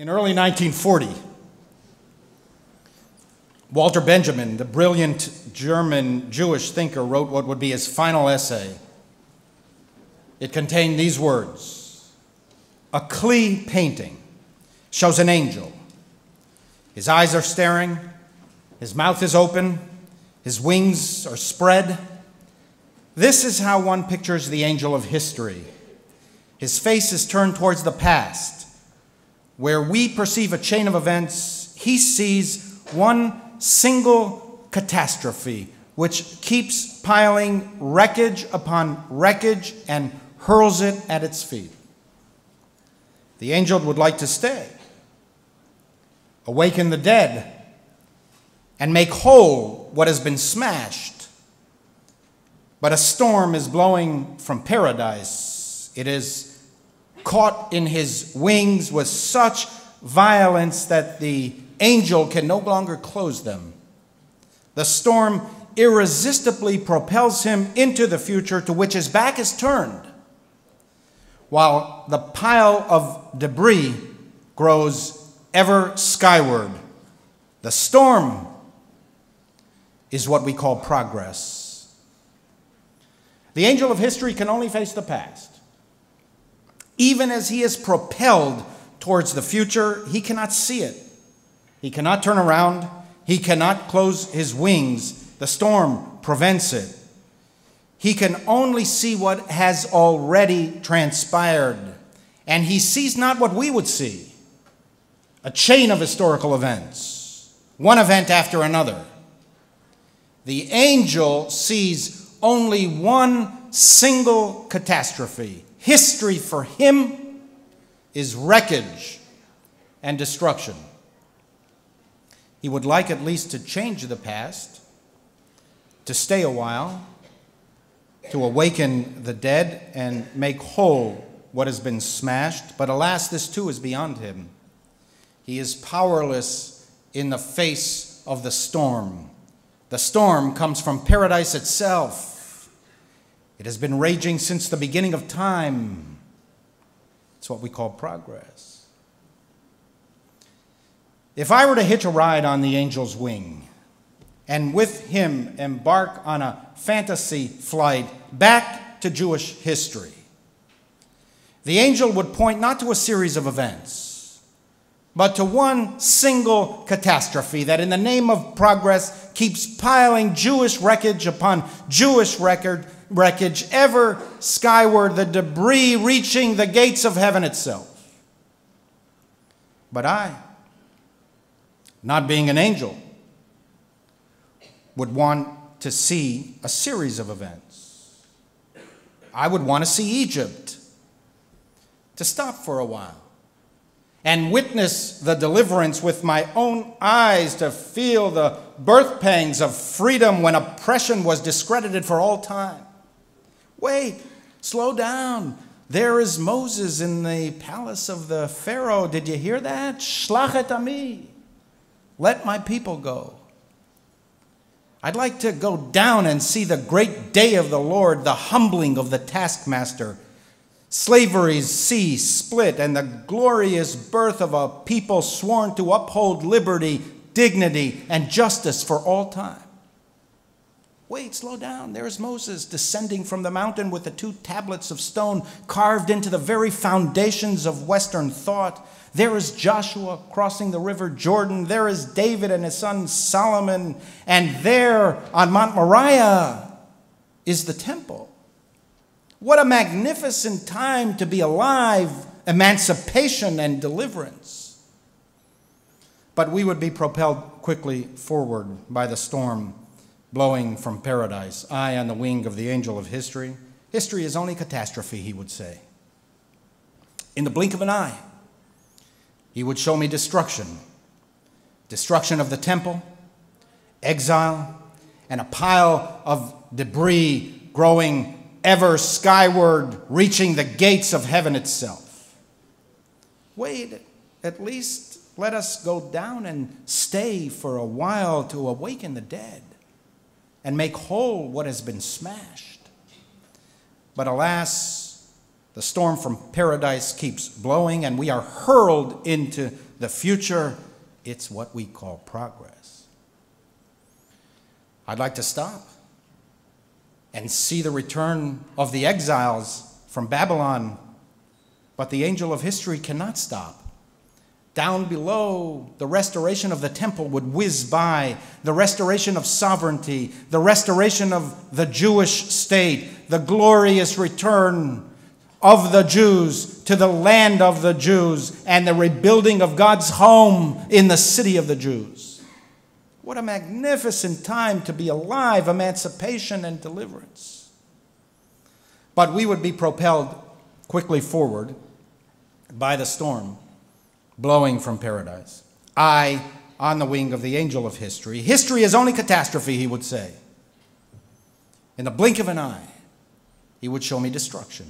In early 1940, Walter Benjamin, the brilliant German Jewish thinker, wrote what would be his final essay. It contained these words: "A Klee painting shows an angel. His eyes are staring, his mouth is open, his wings are spread. This is how one pictures the angel of history. His face is turned towards the past. Where we perceive a chain of events, he sees one single catastrophe which keeps piling wreckage upon wreckage and hurls it at its feet. The angel would like to stay, awaken the dead, and make whole what has been smashed. But a storm is blowing from paradise. It is caught in his wings with such violence that the angel can no longer close them. The storm irresistibly propels him into the future to which his back is turned, while the pile of debris grows ever skyward. The storm is what we call progress. The angel of history can only face the past. Even as he is propelled towards the future, he cannot see it. He cannot turn around. He cannot close his wings. The storm prevents it. He can only see what has already transpired. And he sees not what we would see: a chain of historical events, one event after another. The angel sees only one single catastrophe. History for him is wreckage and destruction. He would like at least to change the past, to stay a while, to awaken the dead and make whole what has been smashed. But alas, this too is beyond him. He is powerless in the face of the storm. The storm comes from paradise itself. It has been raging since the beginning of time. It's what we call progress. If I were to hitch a ride on the angel's wing and with him embark on a fantasy flight back to Jewish history, the angel would point not to a series of events, but to one single catastrophe that in the name of progress keeps piling Jewish wreckage upon Jewish wreckage ever skyward, the debris reaching the gates of heaven itself. But I, not being an angel, would want to see a series of events. I would want to see Egypt, to stop for a while and witness the deliverance with my own eyes, to feel the birth pangs of freedom when oppression was discredited for all time. Wait, slow down. There is Moses in the palace of the Pharaoh. Did you hear that? Shlach et ami. Let my people go. I'd like to go down and see the great day of the Lord, the humbling of the taskmaster, slavery's sea split, and the glorious birth of a people sworn to uphold liberty, dignity, and justice for all time. Wait, slow down. There is Moses descending from the mountain with the 2 tablets of stone carved into the very foundations of Western thought. There is Joshua crossing the river Jordan. There is David and his son Solomon. And there on Mount Moriah is the temple. What a magnificent time to be alive, emancipation and deliverance. But we would be propelled quickly forward by the storm blowing from paradise, I on the wing of the angel of history. History is only catastrophe, he would say. In the blink of an eye, he would show me destruction. Destruction of the temple, exile, and a pile of debris growing ever skyward, reaching the gates of heaven itself. Wait, at least let us go down and stay for a while to awaken the dead and make whole what has been smashed. But alas, the storm from paradise keeps blowing, and we are hurled into the future, it's what we call progress. I'd like to stop and see the return of the exiles from Babylon, but the angel of history cannot stop. Down below, the restoration of the temple would whiz by, the restoration of sovereignty, the restoration of the Jewish state, the glorious return of the Jews to the land of the Jews, and the rebuilding of God's home in the city of the Jews. What a magnificent time to be alive, emancipation and deliverance. But we would be propelled quickly forward by the storm blowing from paradise. I, on the wing of the angel of history. History is only catastrophe, he would say. In the blink of an eye, he would show me destruction.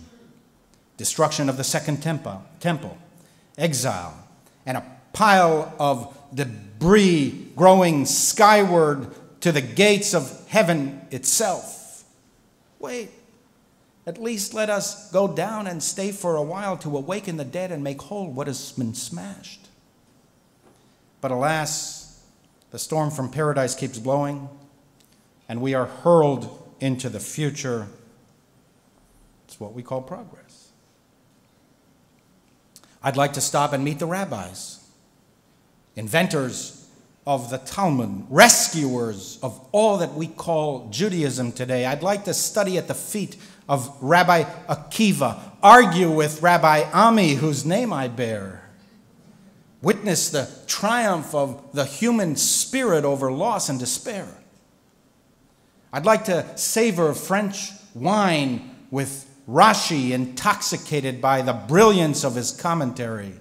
Destruction of the second temple, exile, and a pile of debris growing skyward to the gates of heaven itself. Wait. At least let us go down and stay for a while to awaken the dead and make whole what has been smashed. But alas, the storm from paradise keeps blowing, and we are hurled into the future. It's what we call progress. I'd like to stop and meet the rabbis, inventors of the Talmud, rescuers of all that we call Judaism today. I'd like to study at the feet of Rabbi Akiva, argue with Rabbi Ammiel, whose name I bear, witness the triumph of the human spirit over loss and despair. I'd like to savor French wine with Rashi, intoxicated by the brilliance of his commentary.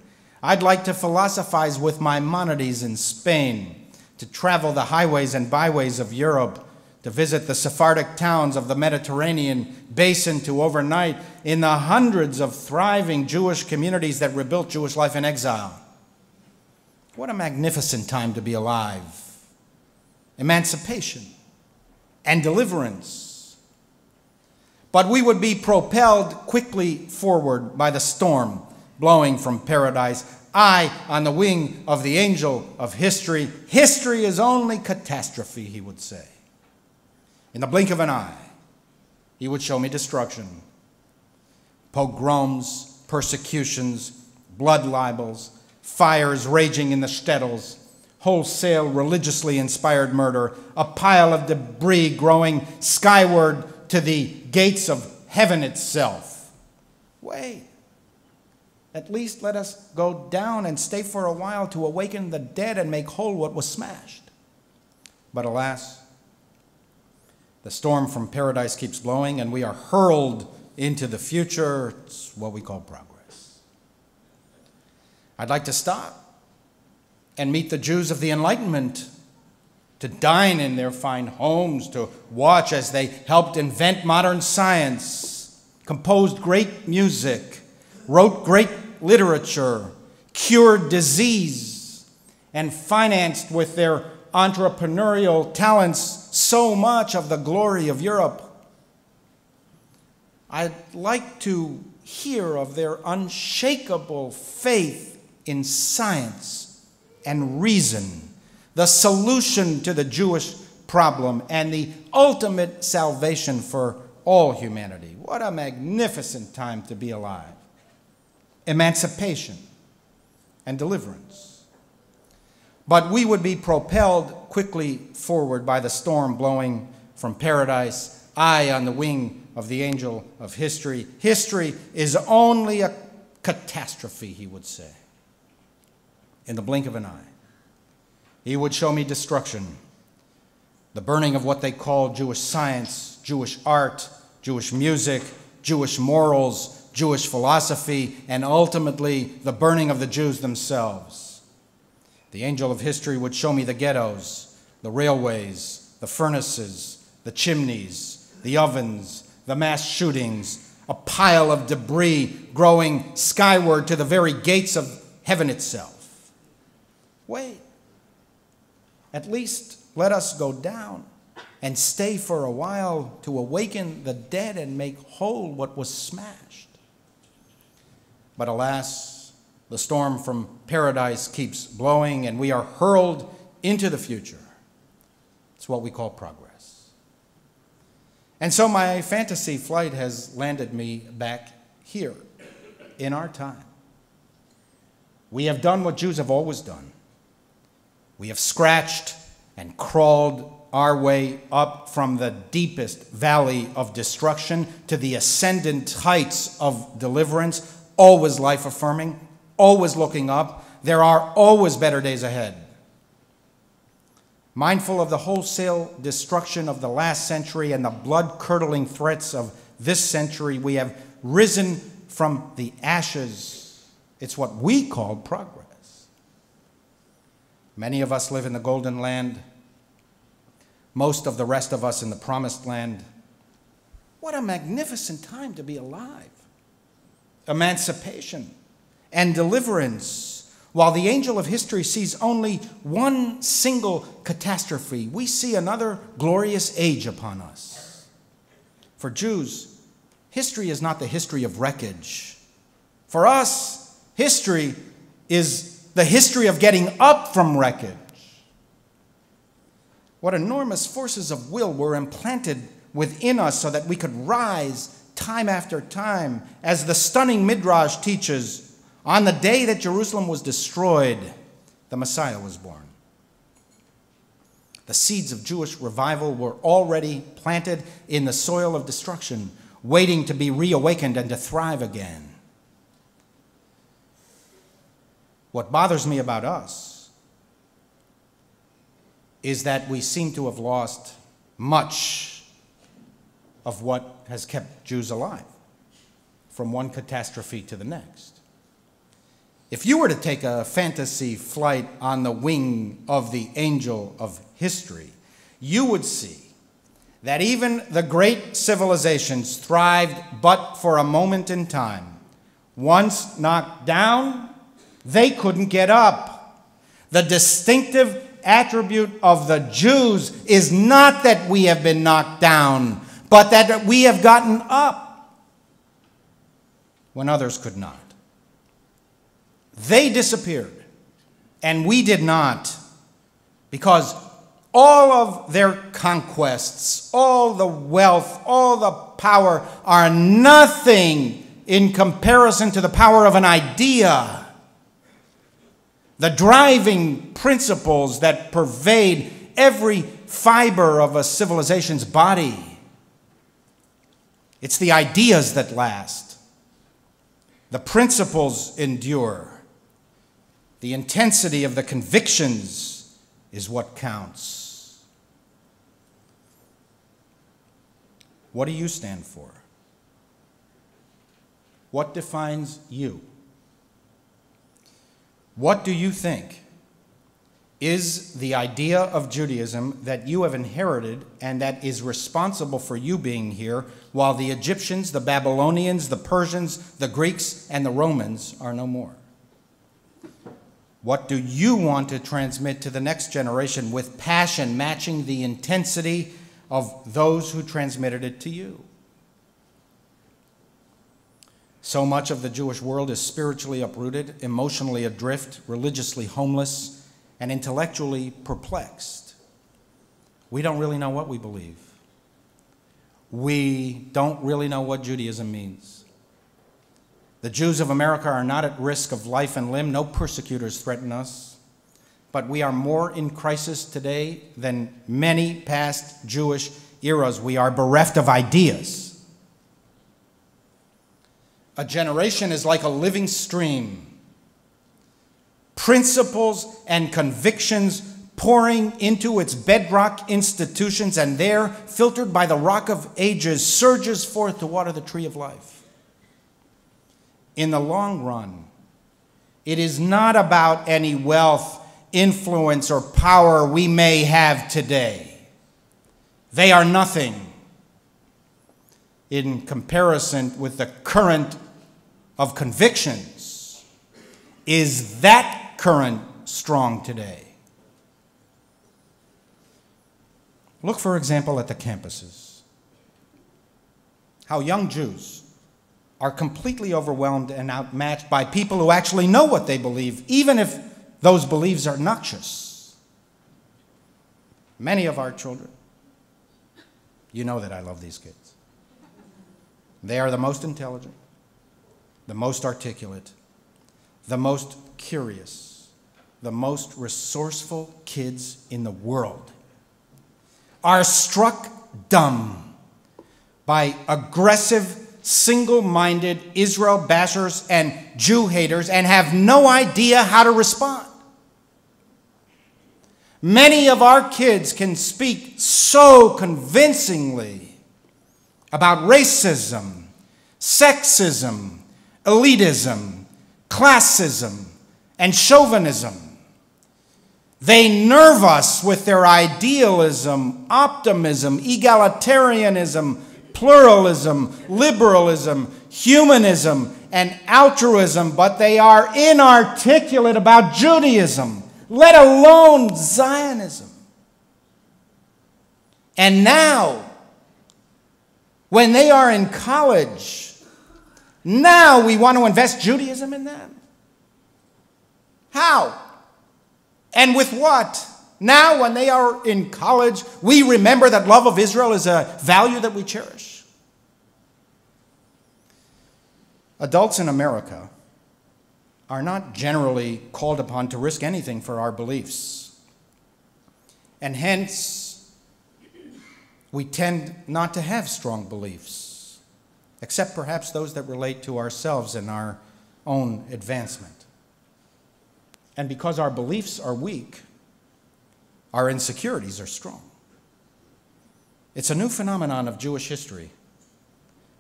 I'd like to philosophize with Maimonides in Spain, to travel the highways and byways of Europe, to visit the Sephardic towns of the Mediterranean basin, to overnight in the hundreds of thriving Jewish communities that rebuilt Jewish life in exile. What a magnificent time to be alive. Emancipation and deliverance. But we would be propelled quickly forward by the storm blowing from paradise. I, on the wing of the angel of history. History is only catastrophe, he would say. In the blink of an eye, he would show me destruction. Pogroms, persecutions, blood libels, fires raging in the shtetls, wholesale religiously inspired murder, a pile of debris growing skyward to the gates of heaven itself. Wait. At least let us go down and stay for a while to awaken the dead and make whole what was smashed. But alas, the storm from paradise keeps blowing, and we are hurled into the future. It's what we call progress. I'd like to stop and meet the Jews of the Enlightenment, to dine in their fine homes, to watch as they helped invent modern science, composed great music, wrote great literature, cured disease, and financed with their entrepreneurial talents so much of the glory of Europe. I'd like to hear of their unshakable faith in science and reason, the solution to the Jewish problem, and the ultimate salvation for all humanity. What a magnificent time to be alive. Emancipation and deliverance. But we would be propelled quickly forward by the storm blowing from paradise. I, on the wing of the angel of history. History is only a catastrophe, he would say. In the blink of an eye, he would show me destruction, the burning of what they call Jewish science, Jewish art, Jewish music, Jewish morals, Jewish philosophy, and ultimately the burning of the Jews themselves. The angel of history would show me the ghettos, the railways, the furnaces, the chimneys, the ovens, the mass shootings, a pile of debris growing skyward to the very gates of heaven itself. Wait. At least let us go down and stay for a while to awaken the dead and make whole what was smashed. But alas, The storm from paradise keeps blowing, and we are hurled into the future. It's what we call progress. And so my fantasy flight has landed me back here in our time. We have done what Jews have always done. We have scratched and crawled our way up from the deepest valley of destruction to the ascendant heights of deliverance, always life-affirming, always looking up. There are always better days ahead. Mindful of the wholesale destruction of the last century and the blood-curdling threats of this century, we have risen from the ashes. It's what we call progress. Many of us live in the Golden Land. Most of the rest of us in the Promised Land. What a magnificent time to be alive. Emancipation and deliverance. While the angel of history sees only one single catastrophe, we see another glorious age upon us. For Jews, history is not the history of wreckage. For us, history is the history of getting up from wreckage. What enormous forces of will were implanted within us so that we could rise time after time. As the stunning Midrash teaches, on the day that Jerusalem was destroyed, the Messiah was born. The seeds of Jewish revival were already planted in the soil of destruction, waiting to be reawakened and to thrive again. What bothers me about us is that we seem to have lost much of what has kept Jews alive from one catastrophe to the next. If you were to take a fantasy flight on the wing of the angel of history, you would see that even the great civilizations thrived but for a moment in time. Once knocked down, they couldn't get up. The distinctive attribute of the Jews is not that we have been knocked down, but that we have gotten up when others could not. They disappeared, and we did not, because all of their conquests, all the wealth, all the power are nothing in comparison to the power of an idea. The driving principles that pervade every fiber of a civilization's body. It's the ideas that last. The principles endure. The intensity of the convictions is what counts. What do you stand for? What defines you? What do you think is the idea of Judaism that you have inherited and that is responsible for you being here, while the Egyptians, the Babylonians, the Persians, the Greeks, and the Romans are no more? What do you want to transmit to the next generation with passion matching the intensity of those who transmitted it to you? So much of the Jewish world is spiritually uprooted, emotionally adrift, religiously homeless, and intellectually perplexed. We don't really know what we believe. We don't really know what Judaism means. The Jews of America are not at risk of life and limb. No persecutors threaten us. But we are more in crisis today than many past Jewish eras. We are bereft of ideas. A generation is like a living stream. Principles and convictions pouring into its bedrock institutions, and there, filtered by the rock of ages, surges forth to water the tree of life. In the long run, it is not about any wealth, influence, or power we may have today. They are nothing in comparison with the current of convictions. Is that current strong today? Look, for example, at the campuses. How young Jews are completely overwhelmed and outmatched by people who actually know what they believe, even if those beliefs are noxious. Many of our children, you know that I love these kids. They are the most intelligent, the most articulate, the most curious, the most resourceful kids in the world, are struck dumb by aggressive, single-minded Israel bashers and Jew haters and have no idea how to respond. Many of our kids can speak so convincingly about racism, sexism, elitism, classism, and chauvinism. They nerve us with their idealism, optimism, egalitarianism, pluralism, liberalism, humanism, and altruism, but they are inarticulate about Judaism, let alone Zionism. And now, when they are in college, now we want to invest Judaism in them. How? And with what? Now, when they are in college, we remember that love of Israel is a value that we cherish. Adults in America are not generally called upon to risk anything for our beliefs. And hence, we tend not to have strong beliefs, except perhaps those that relate to ourselves and our own advancement. And because our beliefs are weak, our insecurities are strong. It's a new phenomenon of Jewish history.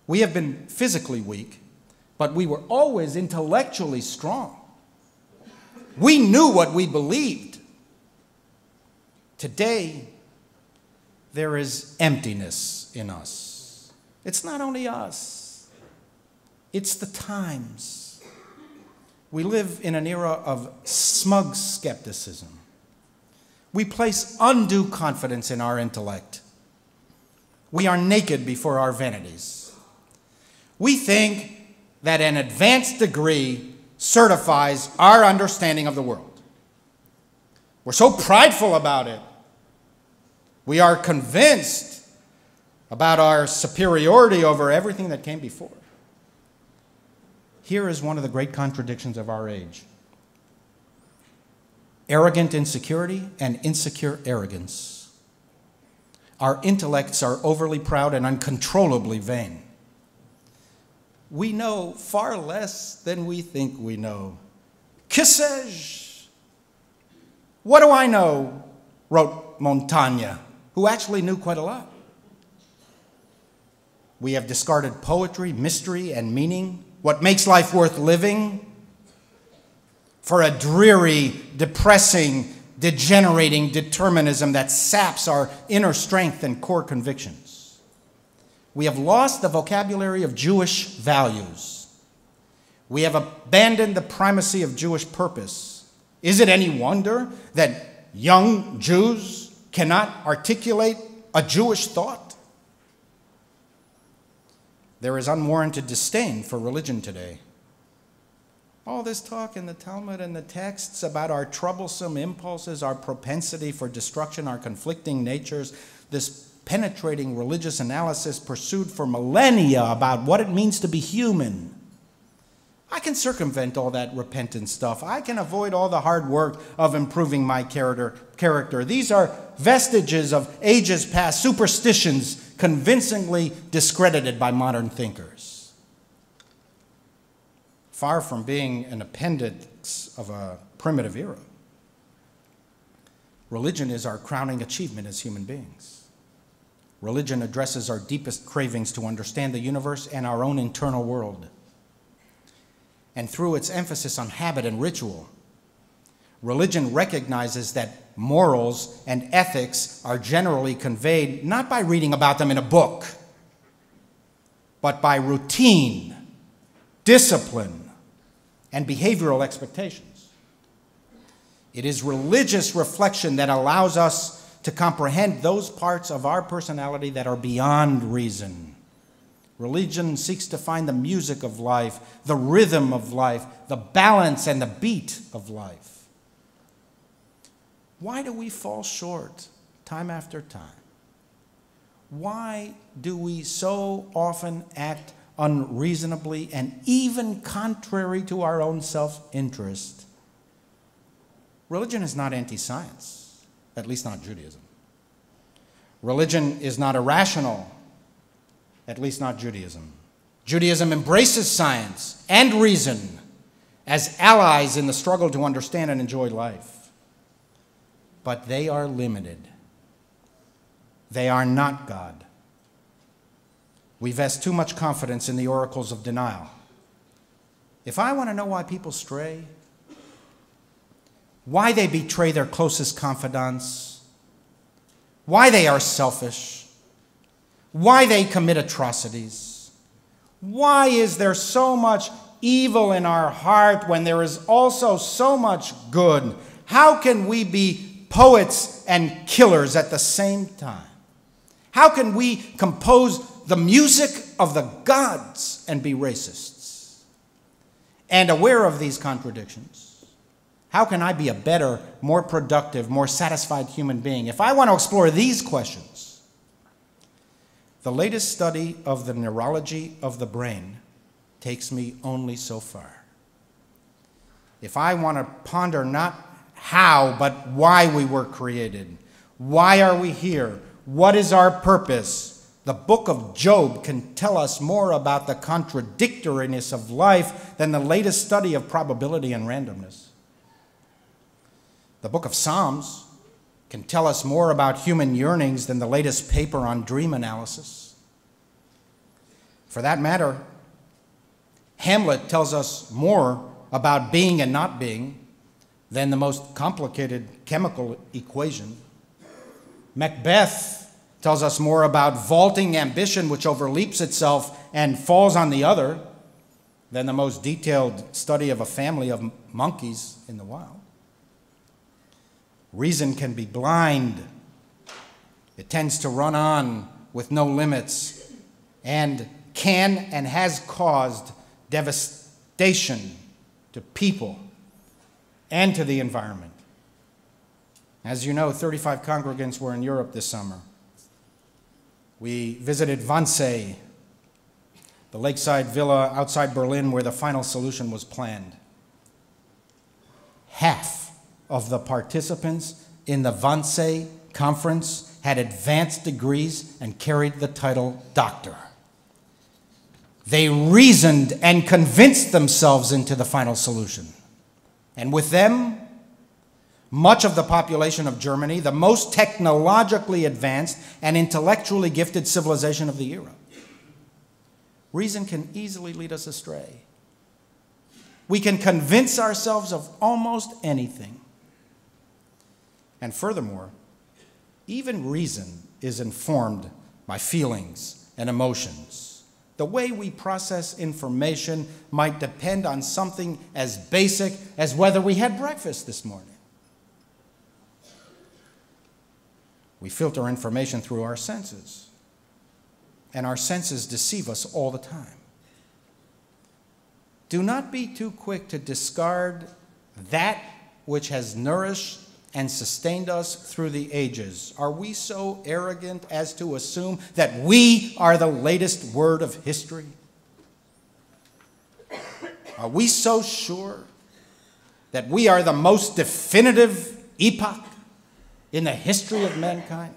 We have been physically weak, but we were always intellectually strong. We knew what we believed. Today, there is emptiness in us. It's not only us, it's the times. We live in an era of smug skepticism. We place undue confidence in our intellect. We are naked before our vanities. We think that an advanced degree certifies our understanding of the world. We're so prideful about it. We are convinced about our superiority over everything that came before. Here is one of the great contradictions of our age. Arrogant insecurity and insecure arrogance. Our intellects are overly proud and uncontrollably vain. We know far less than we think we know. Que sais-je? What do I know? Wrote Montaigne, who actually knew quite a lot. We have discarded poetry, mystery, and meaning, what makes life worth living, for a dreary, depressing, degenerating determinism that saps our inner strength and core convictions. We have lost the vocabulary of Jewish values. We have abandoned the primacy of Jewish purpose. Is it any wonder that young Jews cannot articulate a Jewish thought? There is unwarranted disdain for religion today. All this talk in the Talmud and the texts about our troublesome impulses, our propensity for destruction, our conflicting natures, this penetrating religious analysis pursued for millennia about what it means to be human. I can circumvent all that repentant stuff. I can avoid all the hard work of improving my character. These are vestiges of ages past, superstitions convincingly discredited by modern thinkers. Far from being an appendix of a primitive era, religion is our crowning achievement as human beings. Religion addresses our deepest cravings to understand the universe and our own internal world. And through its emphasis on habit and ritual, religion recognizes that morals and ethics are generally conveyed not by reading about them in a book, but by routine, discipline, and behavioral expectations. It is religious reflection that allows us to comprehend those parts of our personality that are beyond reason. Religion seeks to find the music of life, the rhythm of life, the balance and the beat of life. Why do we fall short time after time? Why do we so often act unreasonably and even contrary to our own self-interest? Religion is not anti-science, at least not Judaism. Religion is not irrational, at least not Judaism. Judaism embraces science and reason as allies in the struggle to understand and enjoy life. But they are limited. They are not God. We vest too much confidence in the oracles of denial. If I want to know why people stray, why they betray their closest confidants, why they are selfish, why they commit atrocities, why is there so much evil in our heart when there is also so much good? How can we be poets and killers at the same time? How can we compose the music of the gods and be racists? And aware of these contradictions, how can I be a better, more productive, more satisfied human being? If I want to explore these questions, the latest study of the neurology of the brain takes me only so far. If I want to ponder not how, but why we were created, why are we here, what is our purpose, the book of Job can tell us more about the contradictoriness of life than the latest study of probability and randomness. The book of Psalms can tell us more about human yearnings than the latest paper on dream analysis. For that matter, Hamlet tells us more about being and not being than the most complicated chemical equation. Macbeth tells us more about vaulting ambition which overleaps itself and falls on the other than the most detailed study of a family of monkeys in the wild. Reason can be blind. It tends to run on with no limits and can and has caused devastation to people and to the environment. As you know, 35 congregants were in Europe this summer. We visited Wannsee, the lakeside villa outside Berlin where the final solution was planned. Half of the participants in the Wannsee conference had advanced degrees and carried the title doctor. They reasoned and convinced themselves into the final solution. And with them, much of the population of Germany, the most technologically advanced and intellectually gifted civilization of the era. Reason can easily lead us astray. We can convince ourselves of almost anything. And furthermore, even reason is informed by feelings and emotions. The way we process information might depend on something as basic as whether we had breakfast this morning. We filter information through our senses, and our senses deceive us all the time. Do not be too quick to discard that which has nourished and sustained us through the ages. Are we so arrogant as to assume that we are the latest word of history? Are we so sure that we are the most definitive epoch in the history of mankind?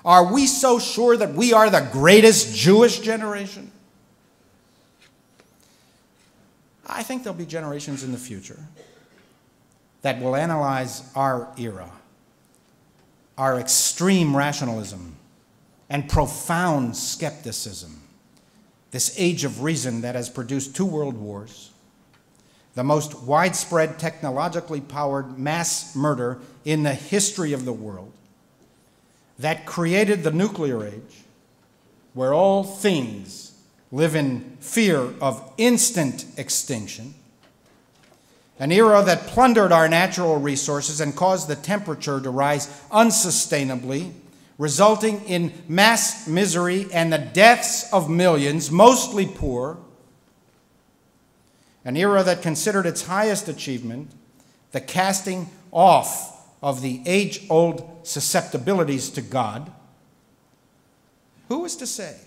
Are we so sure that we are the greatest Jewish generation? I think there'll be generations in the future that will analyze our era, our extreme rationalism and profound skepticism, this age of reason that has produced 2 world wars, the most widespread technologically powered mass murder in the history of the world, that created the nuclear age, where all things live in fear of instant extinction, an era that plundered our natural resources and caused the temperature to rise unsustainably, resulting in mass misery and the deaths of millions, mostly poor, an era that considered its highest achievement the casting off of the age-old susceptibilities to God, who is to say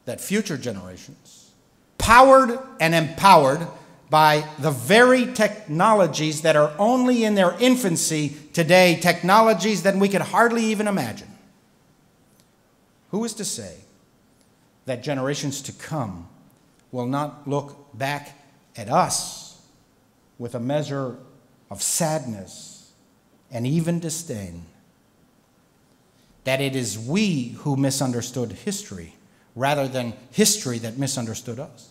that future generations, powered and empowered by the very technologies that are only in their infancy today, technologies that we could hardly even imagine, who is to say that generations to come will not look back at us with a measure of sadness and even disdain, that it is we who misunderstood history rather than history that misunderstood us?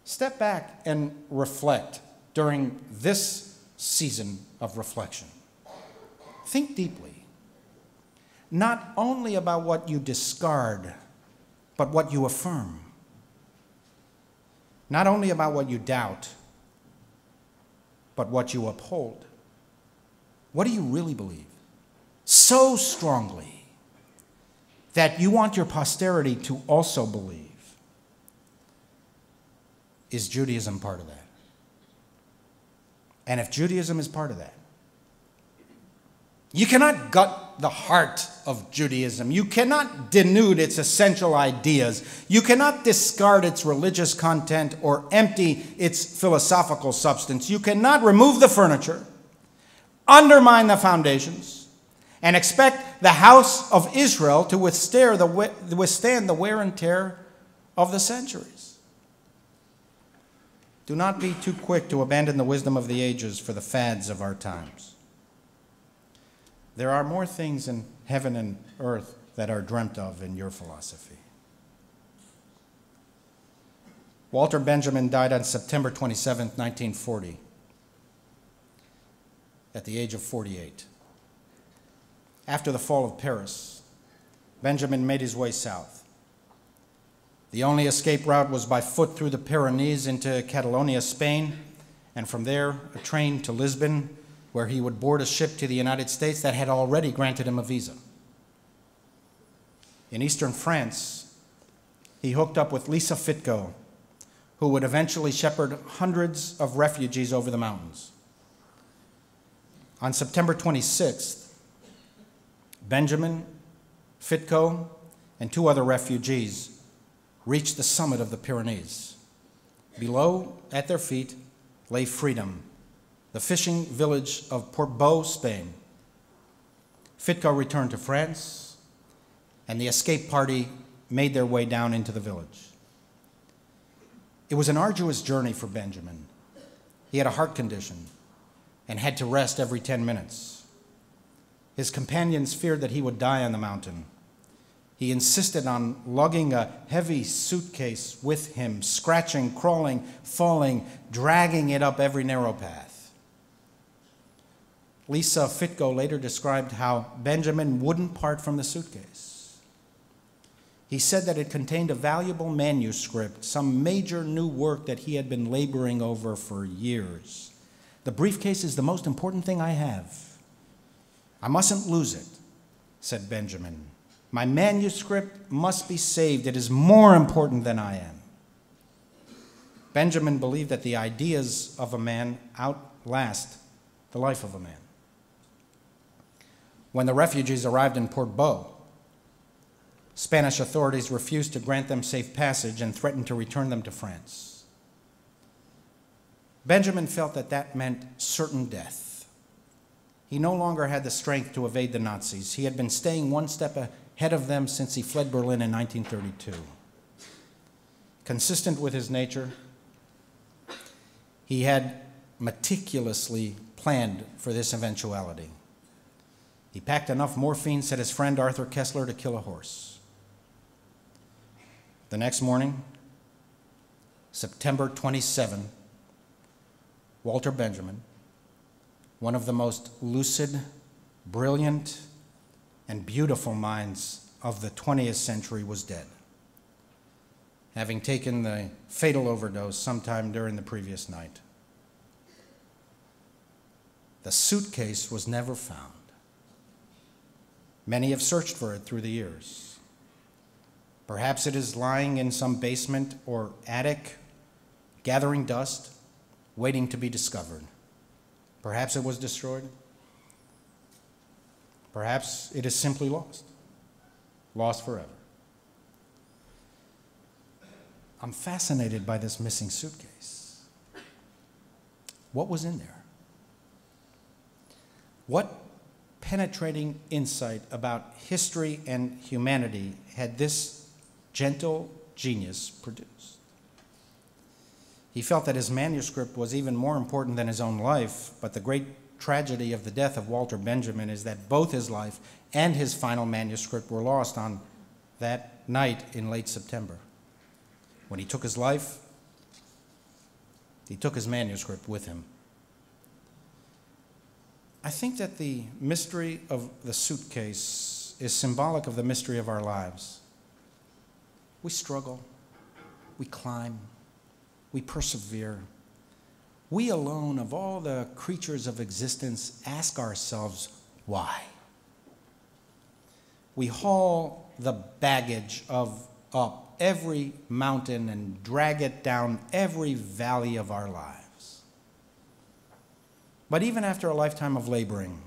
Step back and reflect during this season of reflection. Think deeply, not only about what you discard, but what you affirm. Not only about what you doubt, but what you uphold. What do you really believe? So strongly that you want your posterity to also believe. Is Judaism part of that? And if Judaism is part of that, you cannot gut the heart of Judaism. You cannot denude its essential ideas. You cannot discard its religious content or empty its philosophical substance. You cannot remove the furniture, undermine the foundations, and expect the house of Israel to withstand the wear and tear of the centuries. Do not be too quick to abandon the wisdom of the ages for the fads of our times. There are more things in heaven and earth that are dreamt of in your philosophy. Walter Benjamin died on September 27, 1940, at the age of 48. After the fall of Paris, Benjamin made his way south. The only escape route was by foot through the Pyrenees into Catalonia, Spain, and from there a train to Lisbon, where he would board a ship to the United States that had already granted him a visa. In eastern France, he hooked up with Lisa Fitko, who would eventually shepherd hundreds of refugees over the mountains. On September 26th, Benjamin, Fitko, and 2 other refugees reached the summit of the Pyrenees. Below, at their feet, lay freedom, the fishing village of Portbou, Spain. Fitko returned to France, and the escape party made their way down into the village. It was an arduous journey for Benjamin. He had a heart condition and had to rest every 10 minutes. His companions feared that he would die on the mountain. He insisted on lugging a heavy suitcase with him, scratching, crawling, falling, dragging it up every narrow path. Lisa Fitko later described how Benjamin wouldn't part from the suitcase. He said that it contained a valuable manuscript, some major new work that he had been laboring over for years. The briefcase is the most important thing I have. I mustn't lose it, said Benjamin. My manuscript must be saved. It is more important than I am. Benjamin believed that the ideas of a man outlast the life of a man. When the refugees arrived in Portbou, Spanish authorities refused to grant them safe passage and threatened to return them to France. Benjamin felt that that meant certain death. He no longer had the strength to evade the Nazis. He had been staying one step ahead of them since he fled Berlin in 1932. Consistent with his nature, he had meticulously planned for this eventuality. He packed enough morphine, said his friend Arthur Kessler, to kill a horse. The next morning, September 27, Walter Benjamin, one of the most lucid, brilliant, and beautiful minds of the 20th century, was dead, having taken the fatal overdose sometime during the previous night. The suitcase was never found. Many have searched for it through the years. Perhaps it is lying in some basement or attic, gathering dust, waiting to be discovered. Perhaps it was destroyed. Perhaps it is simply lost, lost forever. I'm fascinated by this missing suitcase. What was in there? What penetrating insight about history and humanity had this gentle genius produced? He felt that his manuscript was even more important than his own life, but the great tragedy of the death of Walter Benjamin is that both his life and his final manuscript were lost on that night in late September. When he took his life, he took his manuscript with him. I think that the mystery of the suitcase is symbolic of the mystery of our lives. We struggle, we climb, we persevere. We alone, of all the creatures of existence, ask ourselves, why? We haul the baggage of up every mountain and drag it down every valley of our lives. But even after a lifetime of laboring,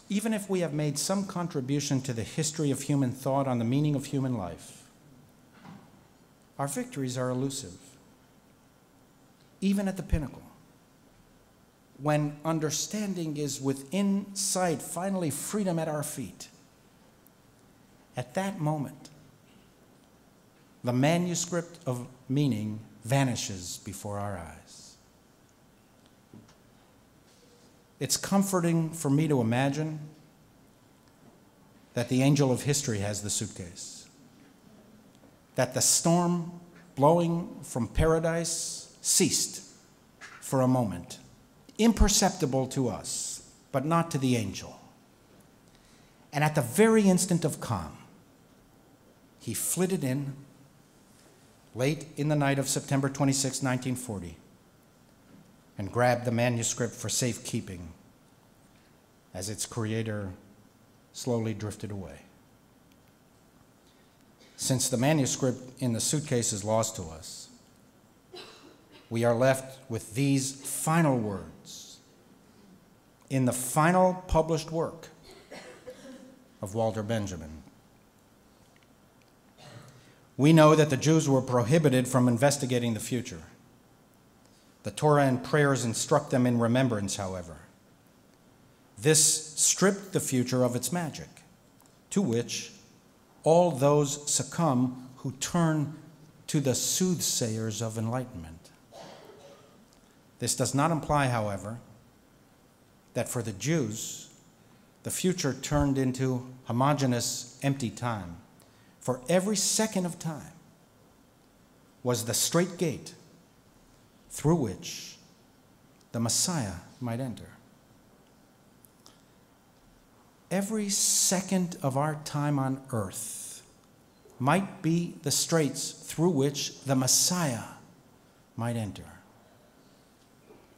even if we have made some contribution to the history of human thought on the meaning of human life, our victories are elusive. Even at the pinnacle, when understanding is within sight, finally freedom at our feet, at that moment, the manuscript of meaning vanishes before our eyes. It's comforting for me to imagine that the angel of history has the suitcase, that the storm blowing from paradise ceased for a moment, imperceptible to us, but not to the angel. And at the very instant of calm, he flitted in late in the night of September 26, 1940, and grabbed the manuscript for safekeeping as its creator slowly drifted away. Since the manuscript in the suitcase is lost to us, we are left with these final words in the final published work of Walter Benjamin. We know that the Jews were prohibited from investigating the future. The Torah and prayers instruct them in remembrance, however. This stripped the future of its magic, to which all those succumb who turn to the soothsayers of enlightenment. This does not imply, however, that for the Jews, the future turned into homogeneous, empty time. For every second of time was the straight gate through which the Messiah might enter. Every second of our time on earth might be the straits through which the Messiah might enter.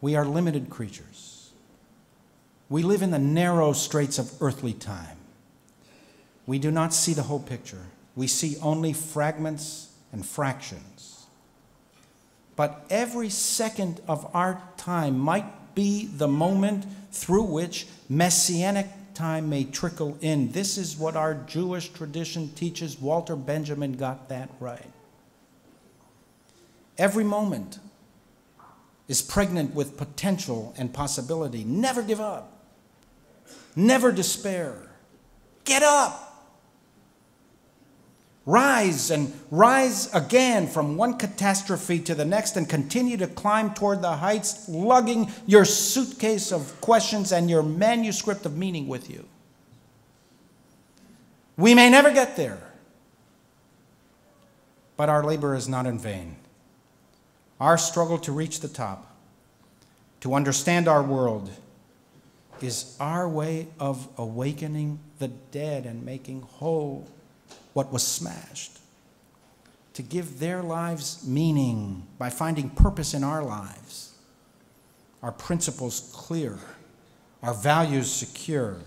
We are limited creatures. We live in the narrow straits of earthly time. We do not see the whole picture. We see only fragments and fractions. But every second of our time might be the moment through which messianic time may trickle in. This is what our Jewish tradition teaches. Walter Benjamin got that right. Every moment is pregnant with potential and possibility. Never give up. Never despair. Get up. Rise and rise again from one catastrophe to the next and continue to climb toward the heights, lugging your suitcase of questions and your manuscript of meaning with you. We may never get there, but our labor is not in vain. Our struggle to reach the top, to understand our world, is our way of awakening the dead and making whole what was smashed, to give their lives meaning by finding purpose in our lives. our principles clear, our values secure,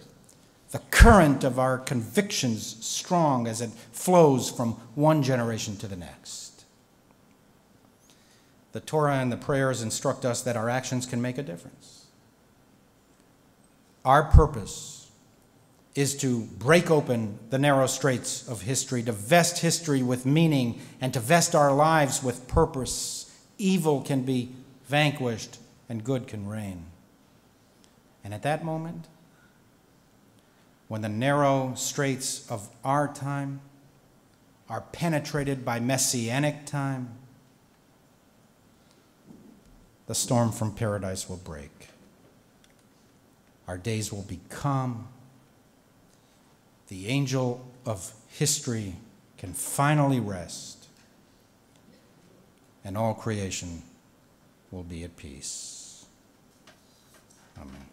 the current of our convictions strong as it flows from one generation to the next. The Torah and the prayers instruct us that our actions can make a difference. Our purpose is to break open the narrow straits of history, to vest history with meaning, and to vest our lives with purpose. Evil can be vanquished and good can reign. And at that moment, when the narrow straits of our time are penetrated by messianic time, the storm from paradise will break. Our days will be calm. The angel of history can finally rest, and all creation will be at peace. Amen.